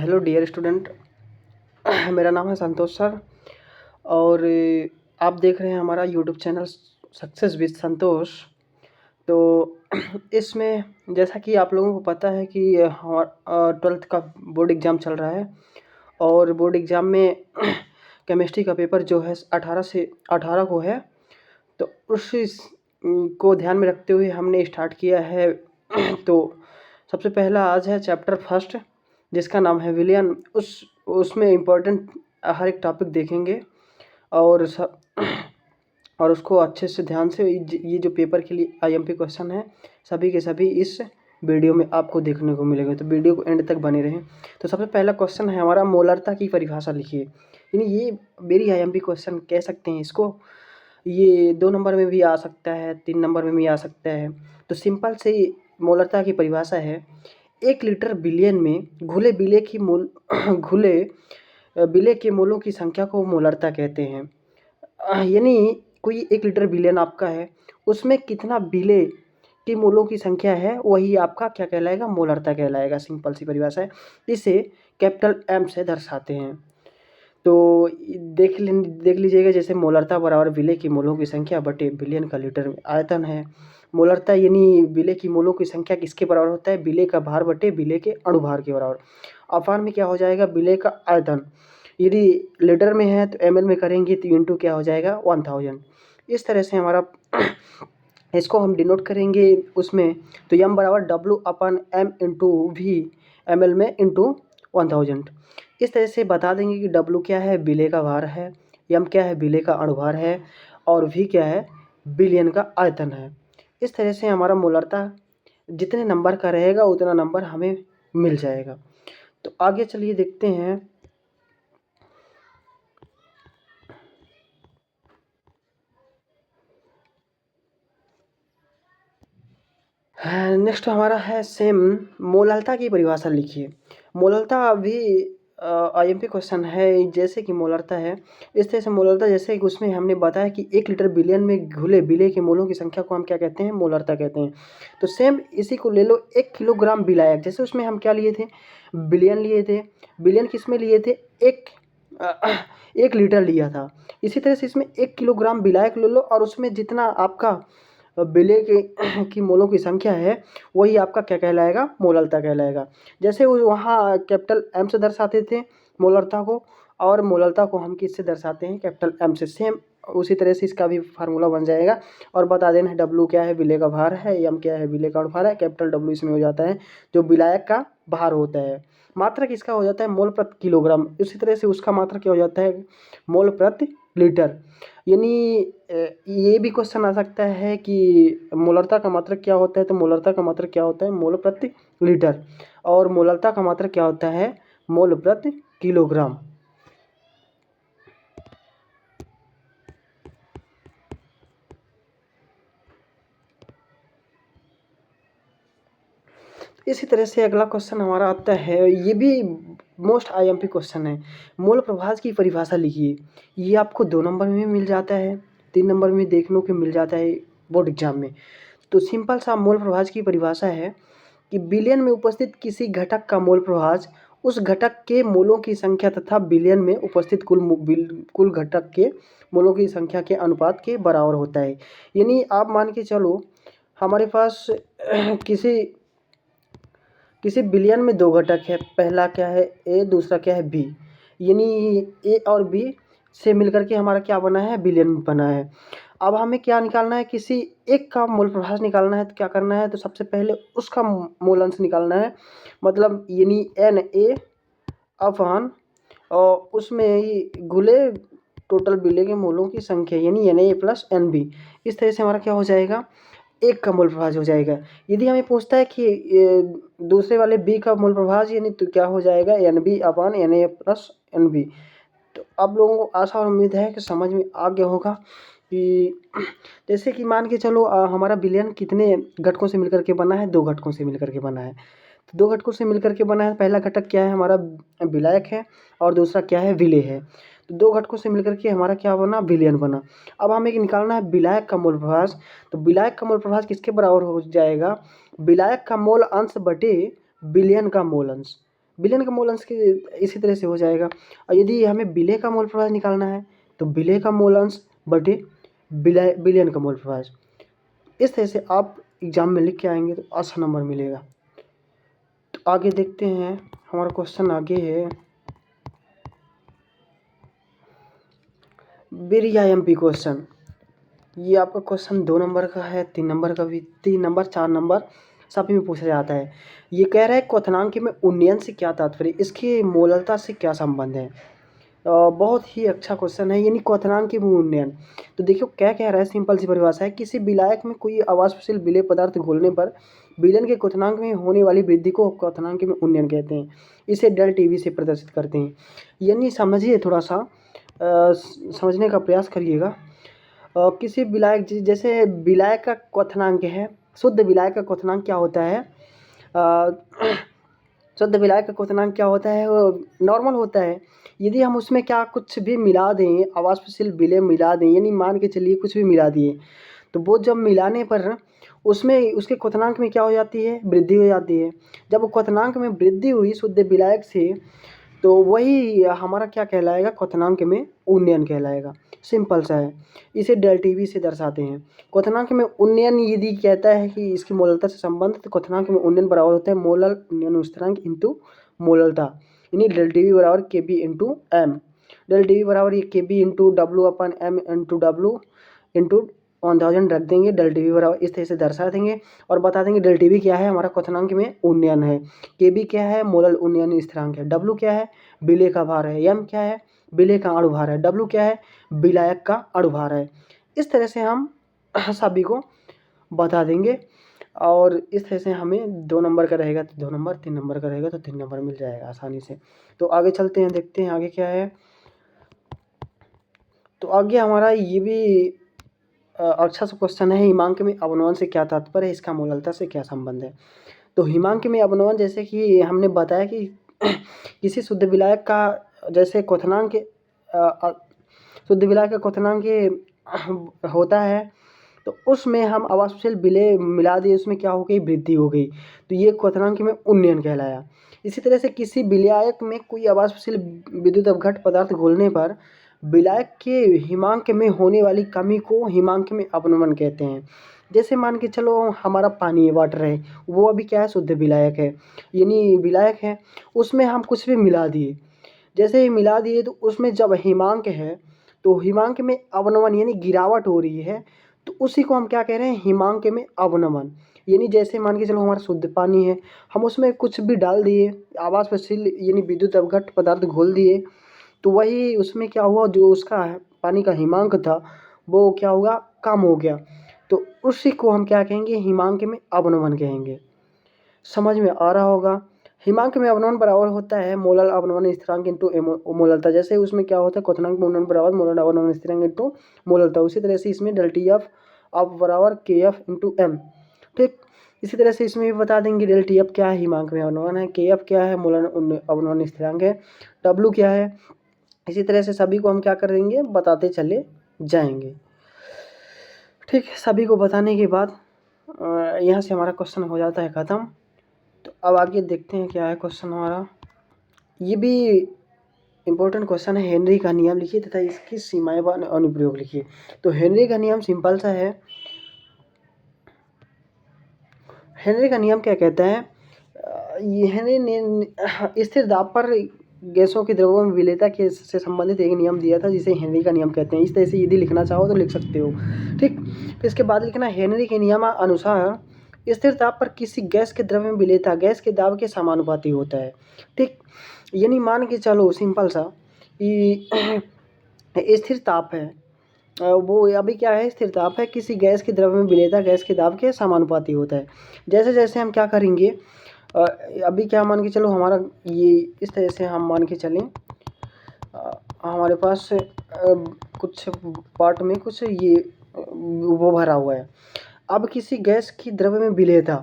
Hello dear student. मेरा नाम है संतोष सर और आप देख रहे हैं हमारा यूट्यूब चैनल सक्सेस विद संतोष। तो इसमें जैसा कि आप लोगों को पता है कि हमारा 12th का बोर्ड एग्ज़ाम चल रहा है और बोर्ड एग्ज़ाम में केमिस्ट्री का पेपर जो है 18 को है। तो को ध्यान में रखते हुए हमने स्टार्ट किया है। तो सबसे पहला आज है चैप्टर फर्स्ट जिसका नाम है विलियन। उसमें इम्पोर्टेंट हर एक टॉपिक देखेंगे और उसको अच्छे से ध्यान से ये जो पेपर के लिए आईएमपी क्वेश्चन है सभी के सभी इस वीडियो में आपको देखने को मिलेंगे। तो वीडियो को एंड तक बने रहें। तो सबसे पहला क्वेश्चन है हमारा, मोलरता की परिभाषा लिखिए। यानी ये वेरी आईएमपी क्वेश्चन कह सकते हैं इसको। ये 2 नंबर में भी आ सकता है, 3 नंबर में भी आ सकता है। तो सिंपल से मोलरता की परिभाषा है, 1 लीटर बिलियन में घुले बिले की घुले बिले के मोलों की संख्या को मोलरता कहते हैं। यानी कोई 1 लीटर बिलियन आपका है, उसमें कितना बिले की मोलों की संख्या है वही आपका क्या कहलाएगा, मोलरता कहलाएगा। सिंपल सी परिभाषा है, इसे कैपिटल एम से दर्शाते हैं। तो देख लीजिएगा, जैसे मोलरता बराबर विले की मोलों की संख्या बटे बिलियन का लीटर में आयतन है। मोलरता यानी विले की मोलों की संख्या किसके बराबर होता है, विले का भार बटे विले के अणुभार के बराबर। अपान में क्या हो जाएगा, विले का आयतन। यदि लीटर में है तो ml में करेंगे तो इंटू क्या हो जाएगा, 1000। इस तरह से हमारा इसको हम डिनोट करेंगे उसमें। तो m बराबर W/m इंटू वी, ml में इंटू 1000। इस तरह से बता देंगे कि W क्या है, विले का भार है, m क्या है, विले का अणुभार है, और v क्या है, बिलियन का आयतन है। इस तरह से हमारा मोलरता जितने नंबर का रहेगा उतना नंबर हमें मिल जाएगा। तो आगे चलिए देखते हैं। नेक्स्ट हमारा है सेम, मोलरता की परिभाषा लिखिए। मोलरता भी आईएमपी क्वेश्चन है। जैसे कि मोलरता है, इस तरह से मोलरता जैसे कि उसमें हमने बताया कि 1 लीटर बिलियन में घुले बिले के मोलों की संख्या को हम क्या कहते हैं, मोलरता कहते हैं। तो सेम इसी को ले लो, 1 किलोग्राम विलायक। जैसे उसमें हम क्या लिए थे, बिलियन लिए थे। बिलियन किस में लिए थे, 1 लीटर लिया था। इसी तरह से इसमें 1 किलोग्राम विलायक ले लो और उसमें जितना आपका विले की मोलों की संख्या है वही आपका क्या कहलाएगा, मोलरता कहलाएगा। जैसे वहाँ कैपिटल एम से दर्शाते थे मोलरता को, और मोलरता को हम किससे दर्शाते हैं, कैपिटल एम से। सेम उसी तरह से इसका भी फार्मूला बन जाएगा। और बता देना है डब्लू क्या है, विले का भार है, एम क्या है, विले का अणुभार है, कैपिटल डब्लू इसमें हो जाता है जो विलायक का भार होता है। मात्रक इसका हो जाता है मोल प्रति किलोग्राम। इसी तरह से उसका मात्रक क्या हो जाता है, मोल प्रति लीटर। यानी ये भी क्वेश्चन आ सकता है कि मोलरता का मात्रक क्या होता है। तो मोलरता का मात्रक क्या होता है, मोल प्रति लीटर, और मोलरता का मात्रक क्या होता है, मोल प्रति किलोग्राम। इसी तरह से अगला क्वेश्चन हमारा आता है, ये भी मोस्ट आईएमपी क्वेश्चन है। मोल प्रभाज की परिभाषा लिखिए। ये आपको 2 नंबर में मिल जाता है, 3 नंबर में देखने को मिल जाता है बोर्ड एग्जाम में। तो सिंपल सा मोल प्रभाज की परिभाषा है कि बिलियन में उपस्थित किसी घटक का मोल प्रभाज उस घटक के मोलों की संख्या तथा बिलियन में उपस्थित कुल घटक के मोलों की संख्या के अनुपात के बराबर होता है। यानी आप मान के चलो हमारे पास किसी बिलियन में 2 घटक है, पहला क्या है ए, दूसरा क्या है बी। यानी ए और बी से मिलकर के हमारा क्या बना है, बिलियन बना है। अब हमें क्या निकालना है, किसी एक का मोल प्रभाज निकालना है। तो क्या करना है, तो सबसे पहले उसका मोल अंश निकालना है। मतलब यानी एन ए अपान और उसमें ही घुले टोटल बिले के मोलों की संख्या, यानी N A plus N B. इस तरह से हमारा क्या हो जाएगा, 1 का मोल प्रभाज हो जाएगा। यदि हमें पूछता है कि दूसरे वाले बी का मोल प्रभाज, यानी तो क्या हो जाएगा, N B upon N A plus N B. तो आप लोगों को आशा और उम्मीद है कि समझ में आ गया होगा कि जैसे कि मान के चलो हमारा बिलियन कितने घटकों से मिलकर के बना है, 2 घटकों से मिलकर के बना है। तो 2 घटकों से मिलकर के बना है। पहला घटक क्या है, हमारा विलायक है, और दूसरा क्या है, विलेय है। तो 2 घटकों से मिलकर के हमारा क्या बना, बिलियन बना। अब हमें निकालना है विलायक का मोल प्रभाज। तो विलायक का मोल प्रभाज किसके बराबर हो जाएगा, विलायक का मोल अंश बटे बिलियन का मोल अंश। विलेन का मोल अंश के इसी तरह से हो जाएगा। और यदि हमें विलेय का मोल प्रभाज निकालना है तो विलेय का मोल अंश बटे विलेन का मोल प्रभाज। इस तरह से आप एग्जाम में लिख के आएंगे तो अच्छा नंबर मिलेगा। तो आगे देखते हैं, हमारा क्वेश्चन आगे है वेरी IMP क्वेश्चन। ये आपका क्वेश्चन 2 नंबर का है, 3 नंबर का भी, 3 नंबर 4 नंबर सभी में पूछा जाता है। ये कह रहा है क्वथनांक में उन्नयन से क्या तात्पर्य, इसकी मोललता से क्या संबंध है। बहुत ही अच्छा क्वेश्चन है, यानी क्वथनांक में उन्नयन। तो देखियो क्या कह रहा है, सिंपल सी परिभाषा है, किसी विलायक में कोई अवाष्पशील विलेय पदार्थ घोलने पर विलयन के क्वथनांक में होने वाली वृद्धि को क्वथनांक में उन्नयन कहते हैं। इसे डेल टीवी से प्रदर्शित करते हैं। यानी समझिए, थोड़ा सा समझने का प्रयास करिएगा। किसी विलायक जैसे विलायक का क्वथनांक है, शुद्ध विलायक का क्वथनांक क्या होता है, शुद्ध विलायक का क्वथनांक क्या होता है, वो नॉर्मल होता है। यदि हम उसमें क्या कुछ भी मिला दें, अवाष्पशील विलेय मिला दें, यानी मान के चलिए कुछ भी मिला दिए, तो वो जब मिलाने पर उसमें उसके क्वथनांक में क्या हो जाती है, वृद्धि हो जाती है। जब क्वथनांक में वृद्धि हुई शुद्ध विलायक से, तो वही हमारा क्या कहलाएगा, क्वथनांक में उन्नयन कहलाएगा। सिंपल सा है, इसे डेल टीवी से दर्शाते हैं। क्वथनांक में उन्नयन यदि कहता है कि इसकी मोललता से संबंध, तो क्वथनांक में उन्नयन बराबर होता है मोलल उन्नयन स्थिरांक इंटू मोललता, यानी डेल टीवी बराबर KB into M. Del TV बराबर ये KB into W upon M into W into 1000 रख देंगे। डेल टीवी बराबर इस तरह से दर्शा देंगे और बता देंगे डेल टीवी क्या है, हमारा क्वथनांक में उन्नयन है। KB क्या है, मोलल उन्नयन स्थिरांक है। W क्या है, विलेय का भार है। M क्या है, विलेय का अणुभार है। W क्या है, विलायक का अणुभार है। इस तरह से हम सभी को बता देंगे और इस तरह से हमें 2 नंबर का रहेगा तो 2 नंबर, 3 नंबर का रहेगा तो 3 नंबर मिल जाएगा आसानी से। तो आगे चलते हैं, देखते हैं आगे क्या है। तो आगे हमारा ये भी अच्छा सा क्वेश्चन है, हिमांक में अवनमन से क्या तात्पर्य है, इसका मोललता से क्या संबंध है। तो हिमांक में अवनमन, जैसे कि हमने बताया कि किसी शुद्ध विलायक का जैसे क्वथनांक शुद्ध विलायक का क्वथनांक होता है, तो उसमें हम अवाष्पशील विलेय मिला दिए, उसमें क्या हो गई, वृद्धि हो गई, तो ये क्वथनांक में उन्नयन कहलाया। इसी तरह से किसी विलायक में कोई अवाष्पशील विद्युत अवघट पदार्थ घोलने पर विलायक के हिमांक में होने वाली कमी को हिमांक में अवनमन कहते हैं। जैसे मान के चलो हमारा पानी है, वाटर है, वो अभी क्या है, शुद्ध विलायक है, यानी विलायक है, उसमें हम कुछ भी मिला दिए, जैसे ही मिला दिए तो उसमें जब हिमांक है तो हिमांक में अवनमन यानी गिरावट हो रही है, तो उसी को हम क्या कह रहे हैं, हिमांक में अवनमन। यानी जैसे मान के चलो हमारा शुद्ध पानी है, हम उसमें कुछ भी डाल दिए, आवासशील यानी विद्युत अवघट पदार्थ घोल दिए, तो वही उसमें क्या हुआ, जो उसका पानी का हिमांक था वो क्या हुआ, कम हो गया, तो उसी को हम क्या कहेंगे, हिमांक में अवनमन कहेंगे। समझ में आ रहा होगा। हिमांक में अवनमन बराबर होता है मोलल अवनमन स्थिरांक इंटू मोललता। जैसे उसमें क्या होता है, क्वथनांक में उन्नयन बराबर मोलल अवनमन स्थिरांक इंटू मोललता। उसी तरह से इसमें डेल टी एफ अब बराबर KF इंटू एम। ठीक, इसी तरह से इसमें भी बता देंगे डेल टी एफ क्या है, हिमांक में अवनमन है, KF क्या है, मोलल अवनमन स्थिरांक है, W क्या है। इसी तरह से सभी को हम क्या कर देंगे, बताते चले जाएंगे। ठीक, सभी को बताने के बाद यहाँ से हमारा क्वेश्चन हो जाता है ख़त्म। तो अब आगे देखते हैं क्या है क्वेश्चन हमारा। ये भी इम्पोर्टेंट क्वेश्चन है, हेनरी का नियम लिखिए तथा इसकी सीमाएं व अनुप्रयोग लिखिए। तो हेनरी का नियम सिंपल सा है। हेनरी का नियम क्या कहता है, ये हेनरी ने स्थिर दाब पर गैसों के द्रव्यों में विलेयता के से संबंधित एक नियम दिया था, जिसे हेनरी का नियम कहते हैं। इस तरह से यदि लिखना चाहो तो लिख सकते हो। ठीक, फिर इसके बाद लिखना, हेनरी के नियम अनुसार स्थिर दाब पर किसी गैस के द्रव्य में विलेयता गैस के दाब के समानुपाती होता है। ठीक, यानी मान के चलो सिंपल सा कि स्थिर ताप है, वो अभी क्या है, स्थिर ताप है, किसी गैस के द्रव्य में विलेयता गैस के दाब के समानुपाती होता है। जैसे जैसे हम क्या करेंगे, अभी क्या मान के चलो हमारा ये इस तरह से हम मान के चलें, हमारे पास कुछ पार्ट में कुछ ये वो भरा हुआ है। अब किसी गैस की द्रव्य में विलेयता,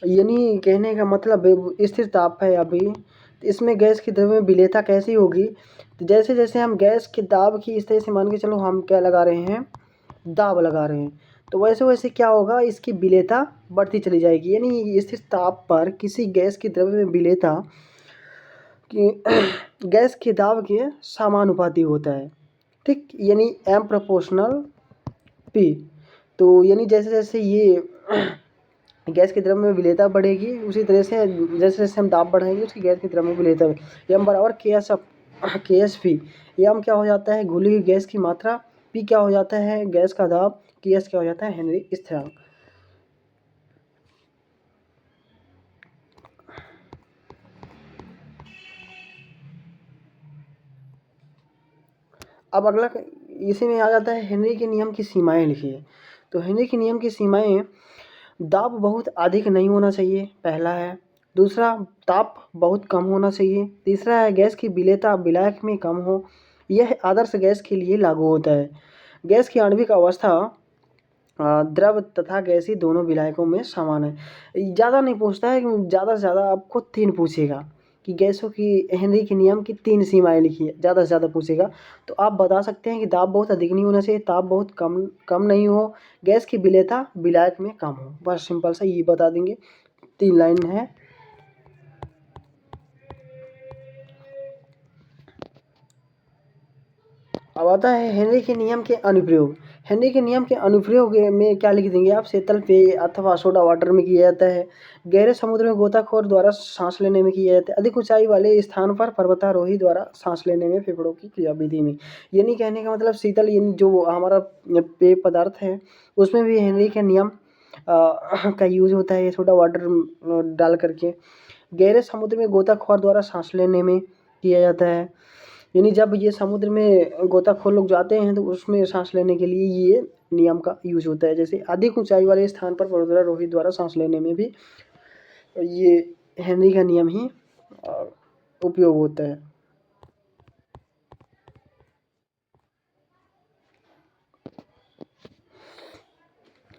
यानी कहने का मतलब स्थिर ताप है अभी, इसमें गैस की द्रव्य में विलेयता कैसी होगी, तो जैसे जैसे हम गैस के दाब की इस तरह से मान के चलो हम क्या लगा रहे हैं, दाब लगा रहे हैं, तो वैसे वैसे क्या होगा, इसकी विलेयता बढ़ती चली जाएगी। यानी स्थिर ताप पर किसी गैस की द्रव्य में विलेयता कि गैस के दाब के समानुपाती होता है। ठीक, यानी एम प्रोपोर्शनल पी। तो यानी जैसे जैसे ये गैस की द्रव्य में विलेयता बढ़ेगी, उसी तरह से जैसे जैसे हम दाब बढ़ाएंगे उसकी गैस की द्रव्य में विलेयता एम बराबर के एस पी। एम क्या हो जाता है, घुली हुई गैस की मात्रा, पी क्या हो जाता है, गैस का दाब, के एस क्या हो जाता है, हेनरी स्थिरांक। अब अगला इसी में आ जाता है हेनरी के नियम की सीमाएं लिखिए। तो हेनरी के नियम की सीमाएं, दाब बहुत अधिक नहीं होना चाहिए, पहला है। दूसरा, ताप बहुत कम होना चाहिए। तीसरा है, गैस की विलेयता विलायक में कम हो। यह आदर्श गैस के लिए लागू होता है। गैस की आणविक अवस्था द्रव तथा गैसीय दोनों विलायकों में समान है। ज़्यादा नहीं पूछता है, ज़्यादा से ज़्यादा आपको 3 पूछेगा कि गैसों की हेनरी के नियम की 3 सीमाएं लिखिए, ज़्यादा से ज़्यादा पूछेगा। तो आप बता सकते हैं कि दाब बहुत अधिक नहीं होना चाहिए, ताप बहुत कम नहीं हो, गैस की विलेयता विलायक में कम हो। बस सिंपल सा ये बता देंगे, 3 लाइन है। अब आता है हेनरी के नियम के अनुप्रयोग। हेनरी के नियम के अनुप्रयोग में क्या लिख देंगे आप, शीतल पेय अथवा सोडा वाटर में किया जाता है। गहरे समुद्र में गोताखोर द्वारा सांस लेने में किया जाता है। अधिक ऊंचाई वाले स्थान पर पर्वतारोही द्वारा सांस लेने में, फेफड़ों की क्रियाविधि में। यानी कहने का मतलब शीतल यानी जो हमारा पेय पदार्थ है उसमें भी हेनरी के नियम का यूज होता है, सोडा वाटर डाल करके। गहरे समुद्र में गोताखोर द्वारा सांस लेने में किया जाता है, यानी जब ये समुद्र में गोताखोर लोग जाते हैं तो उसमें सांस लेने के लिए ये नियम का यूज होता है। जैसे अधिक ऊंचाई वाले स्थान पर पर्वतारोही द्वारा सांस लेने में भी ये हेनरी का नियम ही उपयोग होता है।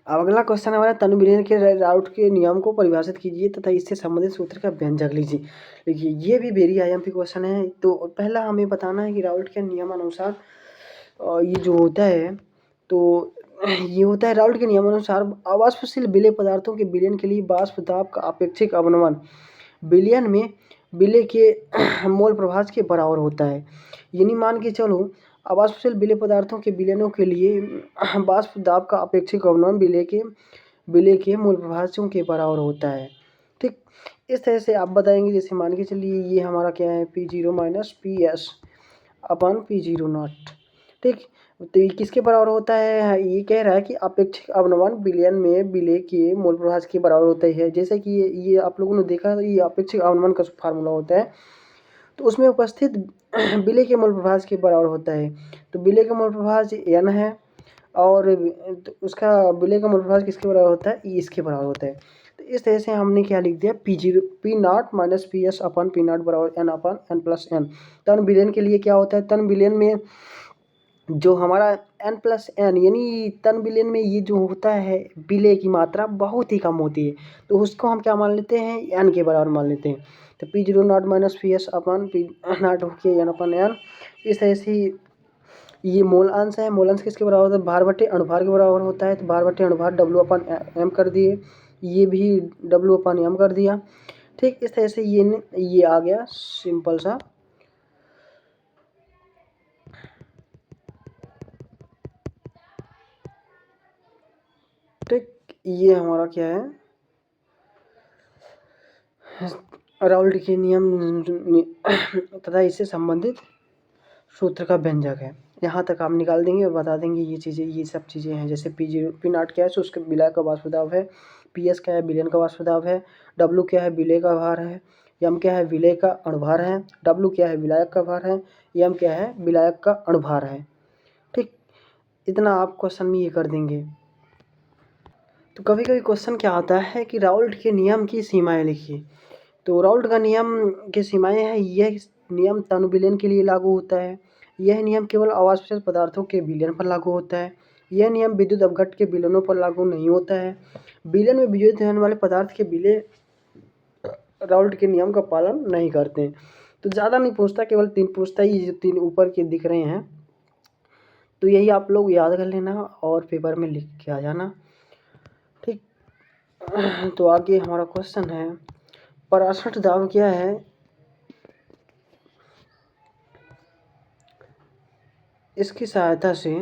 अब अगला क्वेश्चन हमारा, तनु विलीन के राउट के नियम को परिभाषित कीजिए तथा इससे संबंधित सूत्र का व्यंजक लीजिए। देखिए ये भी वेरी आईएमपी क्वेश्चन है। तो पहला हमें बताना है कि राउट के नियम अनुसार ये जो होता है, तो ये होता है राउट के नियमानुसार अवाष्पशील विलेय पदार्थों के विलयन के लिए वाष्प दाब का अपेक्षिक अवनमन विलयन में विलेय के मोल प्रभाज के बराबर होता है। यानी मान के चलो अवाष्पशील विलेय पदार्थों के विलयनों के लिए वाष्प दाब का अपेक्षिक अवनमन विलेय के मोल प्रभाजों के बराबर होता है। ठीक, इस तरह से आप बताएंगे। जैसे मान के चलिए ये हमारा क्या है, P0 minus P S upon P0 not. ठीक, तो ये किसके बराबर होता है, ये कह रहा है कि अपेक्षिक अवनमन विलयन में विलेय के मोल प्रभाज के बराबर होता है। जैसे कि ये आप लोगों ने देखा, ये अपेक्षिक अवनमन का फार्मूला होता है, तो उसमें उपस्थित विलेय के मोल प्रभाज के बराबर होता है। तो विलेय का मोल प्रभाज n है और उसका विलेय का मोल प्रभाज किसके बराबर होता है, इसके बराबर होता है। तो इस तरह से हमने क्या लिख दिया, P not minus P S upon P not बराबर n अपन n प्लस n। तन विलयन के लिए क्या होता है, तन विलयन में जो हमारा n प्लस n, यानी तन विलयन में ये जो होता है विलेय की मात्रा बहुत ही कम होती है, तो उसको हम क्या मान लेते हैं, n के बराबर मान लेते हैं। तो P0 not minus P S upon P not होके n अपन n। इस तरह से ये मोल अंश है। मोल अंश किसके बराबर होता है, भार बटे अणुभार के बराबर होता है। तो भार बटे अणुभार W अपन m कर दिए, ये भी W अपन m कर दिया। ठीक, इस तरह से ये आ गया सिंपल सा। ठीक, ये हमारा क्या है, राउल्ट के नियम तथा इससे संबंधित सूत्र का व्यंजक है। यहाँ तक आप निकाल देंगे और बता देंगे ये चीज़ें, ये सब चीज़ें हैं। जैसे P0 पी नॉट क्या है, तो उसके विलय का वाष्प दाब है। पी एस क्या है, विलयन का वाष्प दाब है। W क्या है, विलेय का भार है। M क्या है, विलेय का अणुभार है। W क्या है, विलायक का भार है। M क्या है, विलायक का अणुभार है। ठीक, इतना आप क्वेश्चन में ये कर देंगे। तो कभी कभी क्वेश्चन क्या आता है कि राउल्ट के नियम की सीमाएं लिखिए। तो राउल्ट का नियम की सीमाएं हैं, यह नियम तनु विलयन के लिए लागू होता है। यह नियम केवल अवाष्पशील पदार्थों के विलयन पर लागू होता है। यह नियम विद्युत अपघट्ट के विलयनों पर लागू नहीं होता है। विलयन में वियोजित होने वाले पदार्थ के विलेय राउल्ट के नियम का पालन नहीं करते हैं। तो ज़्यादा नहीं पूछता, केवल 3 पूछता है। ये जो 3 ऊपर के दिख रहे हैं, तो यही आप लोग याद कर लेना और पेपर में लिख के आ जाना। ठीक, तो आगे हमारा क्वेश्चन है, पराश्रट दाब क्या है, इसकी सहायता से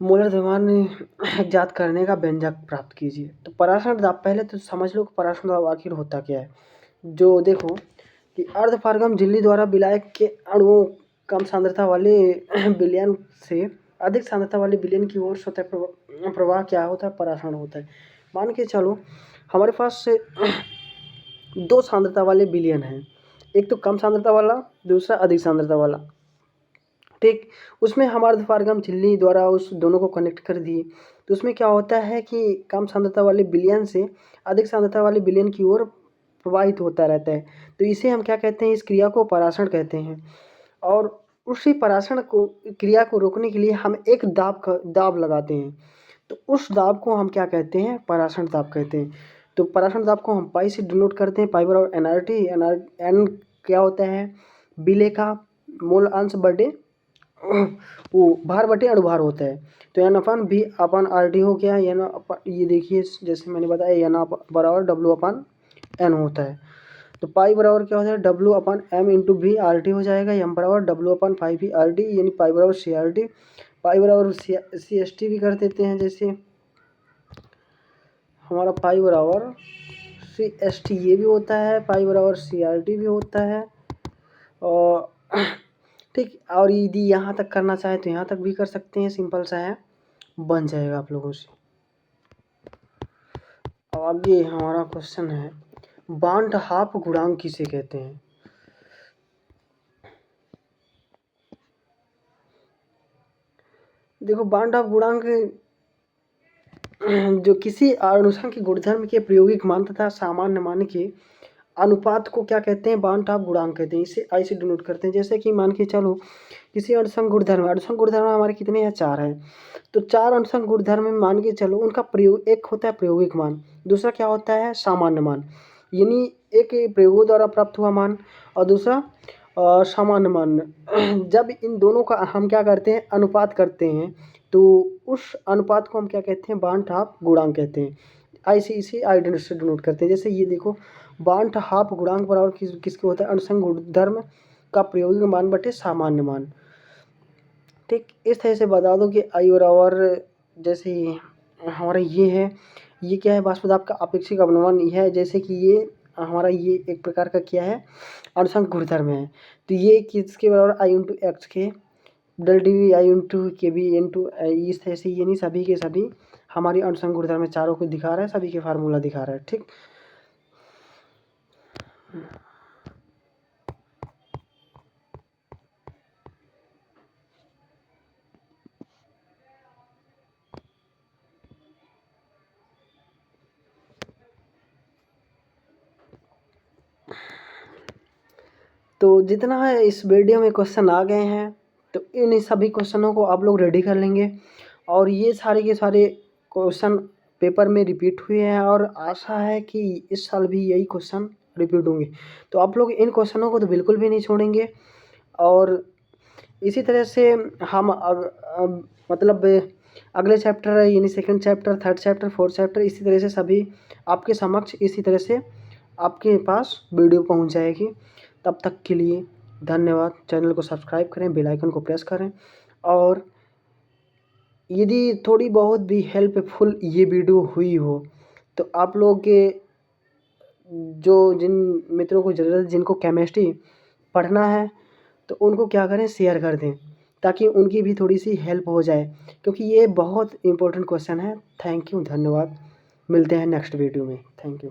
मोलर द्रव्यमान ज्ञात करने का व्यंजक प्राप्त कीजिए। तो पराशर दाब, पहले तो समझ लो कि पराशर दाब आखिर होता क्या है। जो देखो कि अर्धपारगम झिल्ली द्वारा विलायक के अणुओं कम सांद्रता वाले विलयन से अधिक सांद्रता वाले विलयन की ओर स्वतः प्रवाह क्या होता है, परासरण होता है। मान के चलो हमारे पास दो सांद्रता वाले विलयन हैं, एक तो कम सांद्रता वाला, दूसरा अधिक सांद्रता वाला। ठीक, उसमें हम अर्धपारगम झिल्ली द्वारा उस दोनों को कनेक्ट कर दिए। तो उसमें क्या होता है कि कम सांद्रता वाले विलयन से अधिक सांद्रता वाले विलयन की ओर प्रवाहित होता रहता है। तो इसे हम क्या कहते हैं, इस क्रिया को परासरण कहते हैं। और उसी परासरण को, क्रिया को रोकने के लिए हम एक दाब लगाते हैं। तो उस दाब को हम क्या कहते हैं, परासरण दाब कहते हैं। तो परासरण दाब को हम पाई से डिनोट करते हैं, पाई बराबर एनआरटी। एन क्या होता है, विलेय का मोल अंश बटे वो भार बटे अणुभार होता है। तो N upon B upon are T हो गया, ये देखिए जैसे मैंने बताया एन बराबर डब्ल्यू अपन एन होता है। तो पाई बराबर क्या होता है, W upon M into V R T हो जाएगा। एम बराबर W upon pi V R T, यानी पाई बराबर सी आर टी। पाई बराबर सी एस टी भी कर देते हैं, जैसे हमारा पाई बराबर सी एस टी ये भी होता है, पाई बराबर सी आर टी भी होता है। और ठीक, और यदि यहाँ तक करना चाहे तो यहाँ तक भी कर सकते हैं, सिंपल सा है, बन जाएगा आप लोगों से। आगे हमारा क्वेश्चन है, बांट हाफ गुणांक किसे कहते हैं। देखो बांट हाफ गुणांक जो किसी अनुसंख्यक गुणधर्म के प्रायोगिक मान तथा सामान्य मान के अनुपात को क्या कहते हैं, बांट हाफ गुणांक कहते हैं। इसे आई से डिनोट करते हैं। जैसे कि मान के चलो किसी अनुसंख्यक गुणधर्म हमारे कितने हैं, 4 हैं। तो 4 अनुसंख्यक गुणधर्म में मान के चलो उनका प्रयोग, एक होता है प्रायोगिक मान, दूसरा क्या होता है, सामान्य मान। यानी एक प्रयोगों द्वारा प्राप्त हुआ मान और दूसरा सामान्य मान। जब इन दोनों का हम क्या करते हैं, अनुपात करते हैं, तो उस अनुपात को हम क्या कहते हैं, बांट हाफ गुणांक कहते हैं। ऐसे इसे आई से डिनोट करते हैं। जैसे ये देखो, बांट हाफ गुणांक बराबर किसके होता है, अनुसंख्यक गुणधर्म का प्रायोगिक मान बटे सामान्य मान। ठीक, इस तरह से बता दो कि आई बराबर, जैसे हमारा ये है, ये क्या है, वाष्प दाब का अपेक्षिक अनुमान यह है। जैसे कि ये हमारा ये एक प्रकार का क्या है, अनुसंख्यक गुणधर्म है। तो ये किसके बराबर, आई इंटू एक्स के del D V I into K B into, इस तरह से, यानी सभी के सभी हमारी अनुसंख्यक गुणधर्म में चारों को दिखा रहा है, सभी के फार्मूला दिखा रहा है। ठीक, तो जितना है इस वीडियो में क्वेश्चन आ गए हैं, तो इन सभी क्वेश्चनों को आप लोग रेडी कर लेंगे। और ये सारे के सारे क्वेश्चन पेपर में रिपीट हुए हैं और आशा है कि इस साल भी यही क्वेश्चन रिपीट होंगे। तो आप लोग इन क्वेश्चनों को तो बिल्कुल भी नहीं छोड़ेंगे। और इसी तरह से हम मतलब अगले चैप्टर यानी second chapter, third chapter, fourth chapter, इसी तरह से सभी आपके समक्ष इसी तरह से आपके पास वीडियो पहुंच जाएगी। तब तक के लिए धन्यवाद। चैनल को सब्सक्राइब करें, बेल आइकन को प्रेस करें। और यदि थोड़ी बहुत भी हेल्पफुल ये वीडियो हुई हो तो आप लोग के जो जिन मित्रों को ज़रूरत, जिनको केमिस्ट्री पढ़ना है, तो उनको क्या करें, शेयर कर दें, ताकि उनकी भी थोड़ी सी हेल्प हो जाए, क्योंकि ये बहुत इंपॉर्टेंट क्वेश्चन है। थैंक यू, धन्यवाद। मिलते हैं नेक्स्ट वीडियो में। Thank you.